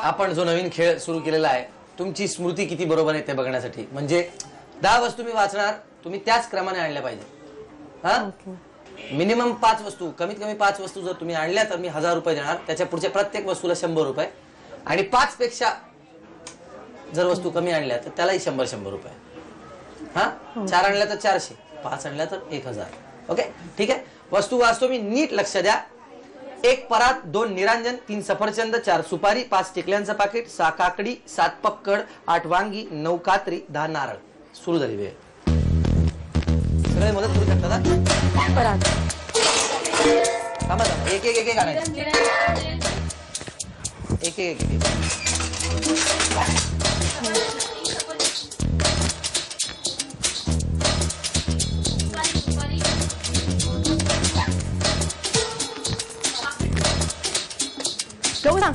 आपण जो नवीन खेळ सुरू केलेला आहे, तुमची स्मृती किती बरोबर आहे ते बघण्यासाठी. म्हणजे 10 वस्तू मी वाचणार, तुम्ही त्याच क्रमाने आणल्या पाहिजे. हा, मिनिमम 5 वस्तू, कमीत कमी 5 वस्तू जर तुम्ही आणल्या तर मी 1000 रुपये देणार. त्याच्या पुढच्या प्रत्येक वस्तूला 100 रुपये. आणि 5 पेक्षा जर वस्तू कमी आणल्या तर त्यालाही 100 रुपये. हा, 4 आणल्या तर 400, 5 आणल्या तर 1000. ओके, ठीक आहे. वस्तू वाचतो मी, नीट लक्ष द्या. 1 परात, 2 निरांजन, 3 सफरचंद, 4 सुपारी, 5 टिकल्यांचं पाकिट, 6 काकडी, 7 पक्कड, 8 वांगी, 9 कात्री, 10 नारळ. सुरू झाली वेळ. सगळे मदत करू शकता ना? थांबा थांबा, एक एक एक एक आणायचं. एक एक एक घेऊ ना.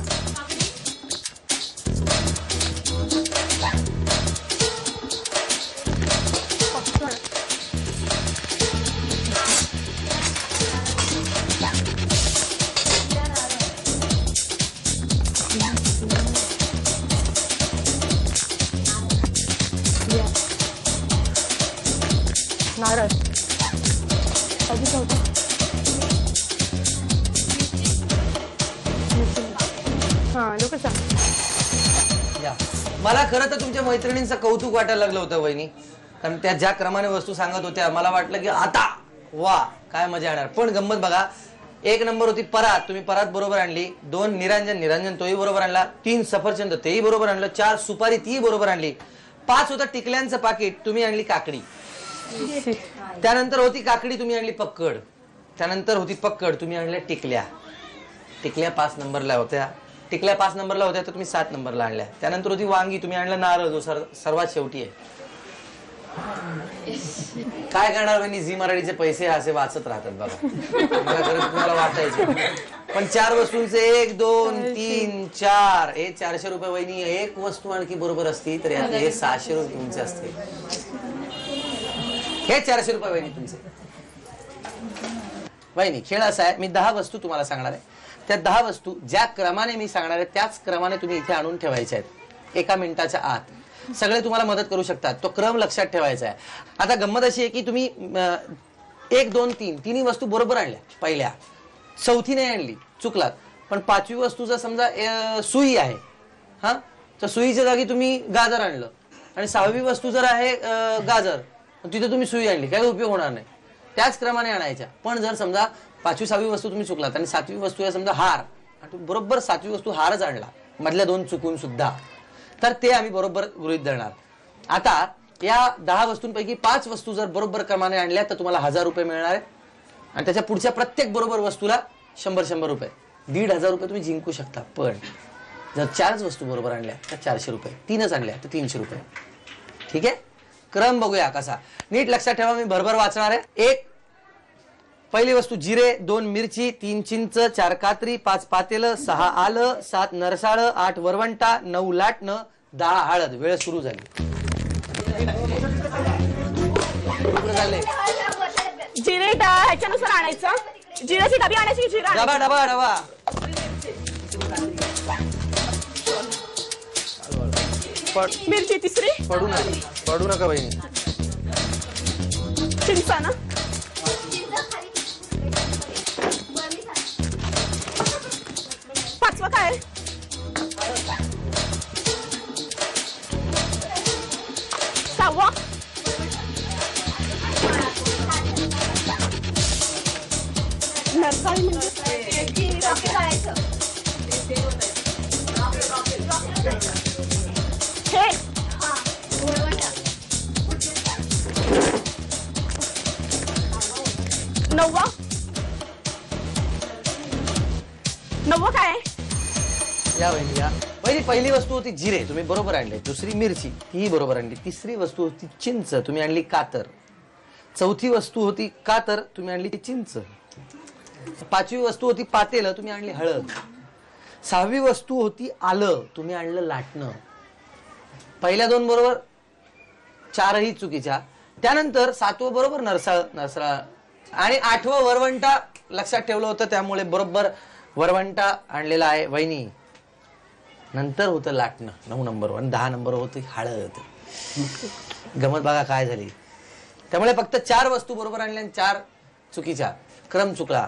नारळ मला खरं तर तुमच्या मैत्रिणींचं कौतुक वाटायला लागलं होतं वहिनी, कारण त्या ज्या क्रमाने वस्तू सांगत होत्या मला वाटलं की आता वा काय मजा येणार. पण गंमत बघा, 1 नंबर होती परात, तुम्ही परात बरोबर आणली. 2 निरांजन, निरांजन तोही बरोबर आणला. 3 सफरचंद, तेही बरोबर आणलं. 4 सुपारी, तीही बरोबर आणली. 5 होतं टिकल्यांचं पाकिट, तुम्ही आणली काकडी. त्यानंतर होती काकडी, तुम्ही आणली पक्कड. त्यानंतर होती पक्कड, तुम्ही आणल्या टिकल्या. टिकल्या 5 नंबरला होत्या. टिकल्या 5 नंबरला होत्या तर तुम्ही 7 नंबरला आणल्या. त्यानंतर होती वांगी, तुम्ही आणलं नारळ, जो सर्वात शेवटी आहे. काय करणार म्हणजे झी मराठीचे पैसे असे वाचत राहतात बघा. मला खरंच तुम्हाला वाटायचे, पण 4 वस्तूंचे 1 2 3 4 हे 400 रुपये वहिनी. 1 वस्तू आणखी बरोबर असती तर यातले हे 600 रुपये तुमचे असते. हे 400 रुपये वहिनी तुमचे. वहिनी खेळ असा आहे, मी 10 वस्तू तुम्हाला सांगणार आहे. त्या 10 वस्तू ज्या क्रमाने मी सांगणार आहे त्याच क्रमाने तुम्ही इथे आणून ठेवायच्या आहेत 1 मिनिटाच्या आत. सगळे तुम्हाला मदत करू शकतात, तो क्रम लक्षात ठेवायचा आहे. आता गंमत अशी आहे की तुम्ही 1 2 3 तिन्ही वस्तू बरोबर आणल्या. पहिल्या, चौथी नाही आणली, चुकलात. पण 5वी वस्तू जर समजा सुई आहे, हा, तर सुईच्या जागी तुम्ही गाजर आणलं. आणि 6वी वस्तू जर आहे गाजर, तिथे तुम्ही सुई आणली, काही उपयोग होणार नाही. त्याच क्रमाने आणायच्या. पण जर समजा 5वी 6वी वस्तू तुम्ही चुकलात आणि 7वी वस्तू आहे समजा हार, आणि बरोबर 7वी वस्तू हारच आणला, मधल्या 2 चुकून सुद्धा, तर ते आम्ही बरोबर गृहीत धरणार. आता या 10 वस्तूंपैकी 5 वस्तू जर बरोबर क्रमाने आणल्या तर तुम्हाला 1000 रुपये मिळणार आहेत. आणि त्याच्या पुढच्या प्रत्येक बरोबर वस्तूला 100 रुपये, 1500 रुपये तुम्ही जिंकू शकता. पण जर 4च वस्तू बरोबर आणल्या तर 400 रुपये, 3च आणल्या तर 300 रुपये. ठीक आहे, क्रम बघूया कसा. नीट लक्षात ठेवा, मी भरभर वाचणार आहे. 1 पहिली वस्तू जिरे, 2 मिरची, 3 चिंच, 4 कात्री, 5 पातेलं, 6 आलं, 7 नरसाळ, 8 वरवंटा, 9 लाटणं, 10 हळद. वेळ सुरू झाली. जिरे ह्याच्यानुसार आणायचं. जिऱ्याची डबी आणायची. जिरा डबा डबा डबा. मिरची तिसरी. पडू नका बहिणी. चिंचा ना. पाचवा काय? सहावा. नरसाळी हे 9वा. 9वा काय? या बहिणी या. पहिली वस्तू होती जिरे, तुम्ही बरोबर आणले. दुसरी मिरची, तीही बरोबर आणली. तिसरी वस्तू होती चिंच, तुम्ही आणली कातर. चौथी वस्तू होती कातर, तुम्ही आणली चिंच. 5वी वस्तू होती पातेलं, तुम्ही आणली हळद. 6वी वस्तू होती आलं, तुम्ही आणलं लाटणं. पहिल्या 2 बरोबर, 4ही चुकीच्या. त्यानंतर 7वं बरोबर नरसाळ. आणि 8वं वरवंटा लक्षात ठेवलं होतं, त्यामुळे बरोबर वरवंटा आणलेला आहे. वहिनी नंतर होतं लाटणं 9 नंबरवर आणि 10 नंबरवर होती हळद. गमत बघा काय झाली. त्यामुळे फक्त 4 वस्तू बरोबर आणल्या आणि 4 चुकीच्या. क्रम चुकला.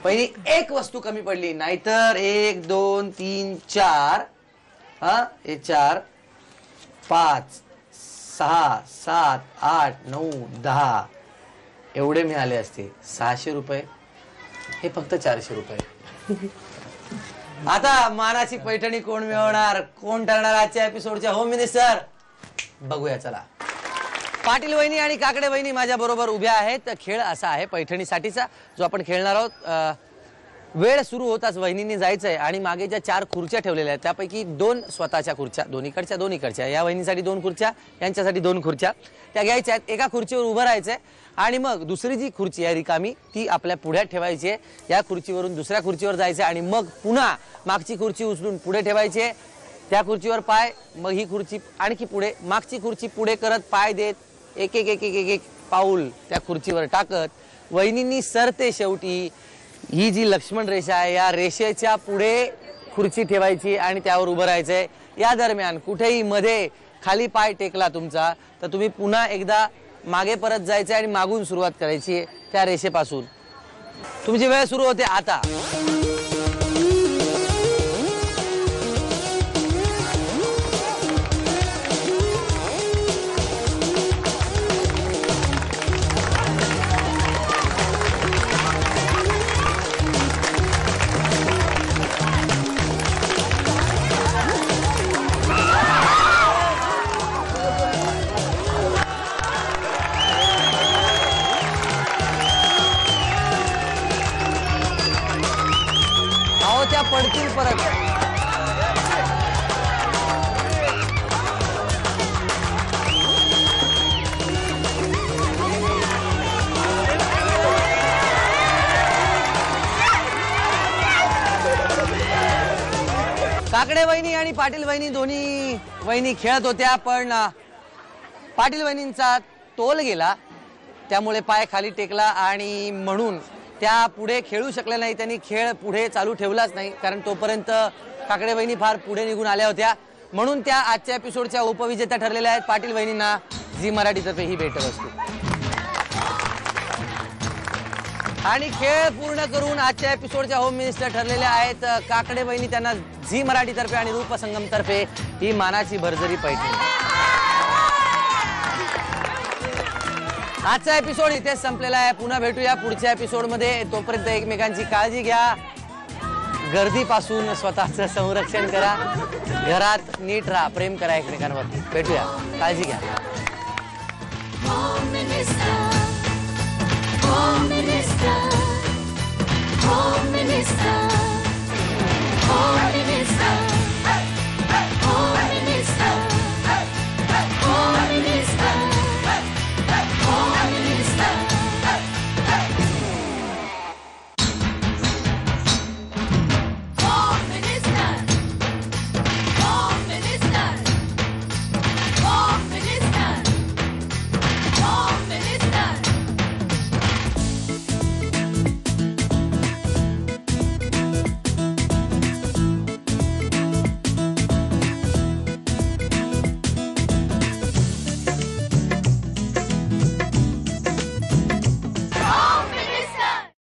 पहिली एक वस्तू कमी पडली, नाहीतर 1 2 3 4 हे 4 5 6 7 8 9 10 एवढे मिळाले असते. 600 रुपये, हे फक्त 400 रुपये. आता मानाची पैठणी कोण मिळवणार, कोण ठरणार आजच्या एपिसोडच्या होम मिनिस्टर, बघूया चला. पाटील वहिनी आणि काकडे वहिनी माझ्या बरोबर उभ्या आहेत. खेळ असा आहे पैठणीसाठीचा जो आपण खेळणार आहोत. वेळ सुरू होताच वहिनींनी जायचंय आणि मागे ज्या 4 खुर्च्या ठेवलेल्या आहेत त्यापैकी 2 स्वतःच्या खुर्च्या, दोन्हीकडच्या, या वहिनीसाठी 2 खुर्च्या, यांच्यासाठी 2 खुर्च्या, त्या घ्यायच्या आहेत. एका खुर्चीवर उभं राहायचंय आणि मग दुसरी जी खुर्ची आहे रिकामी ती आपल्या पुढ्यात ठेवायची आहे. या खुर्चीवरून दुसऱ्या खुर्चीवर जायचं आणि मग पुन्हा मागची खुर्ची उचलून पुढे ठेवायची आहे. त्या खुर्चीवर पाय, मग ही खुर्ची आणखी पुढे, मागची खुर्ची पुढे करत पाय देत एक एक एक एक एक एक पाऊल त्या खुर्चीवर टाकत वहिनींनी सरते शेवटी ही जी लक्ष्मण रेषा आहे या रेषेच्या पुढे खुर्ची ठेवायची आणि त्यावर उभं राहायचंय. या दरम्यान कुठेही मध्ये खाली पाय टेकला तुमचा तर तुम्ही पुन्हा एकदा मागे परत जायचंय आणि मागून सुरुवात करायची त्या रेषेपासून. तुमची वेळ सुरू होते आता. त्या पडतील परत. काकडे वहिनी आणि पाटील वहिनी दोन्ही वहिनी खेळत होत्या पण पाटील वहिनींचा तोल गेला त्यामुळे पाय खाली टेकला आणि म्हणून त्या पुढे खेळू शकल्या नाही. त्यांनी खेळ पुढे चालू ठेवलाच नाही कारण तोपर्यंत काकडे वहिनी फार पुढे निघून आल्या होत्या. म्हणून त्या आजच्या एपिसोडच्या उपविजेत्या ठरलेल्या आहेत. पाटील वहिनींना झी मराठीतर्फे ही भेटवस्तू. आणि खेळ पूर्ण करून आजच्या एपिसोडच्या होम मिनिस्टर ठरलेल्या आहेत काकडे वहिनी. त्यांना झी मराठीतर्फे आणि रूपसंगम तर्फे ही मानाची भरजरी पैठणी. आजचा एपिसोड इथेच संपलेला आहे. पुन्हा भेटूया पुढच्या एपिसोडमध्ये. तोपर्यंत एकमेकांची काळजी घ्या, गर्दीपासून स्वतःचं संरक्षण करा, घरात नीट राहा, प्रेम करा एकमेकांवरती. भेटूया, काळजी घ्या. Home Minister.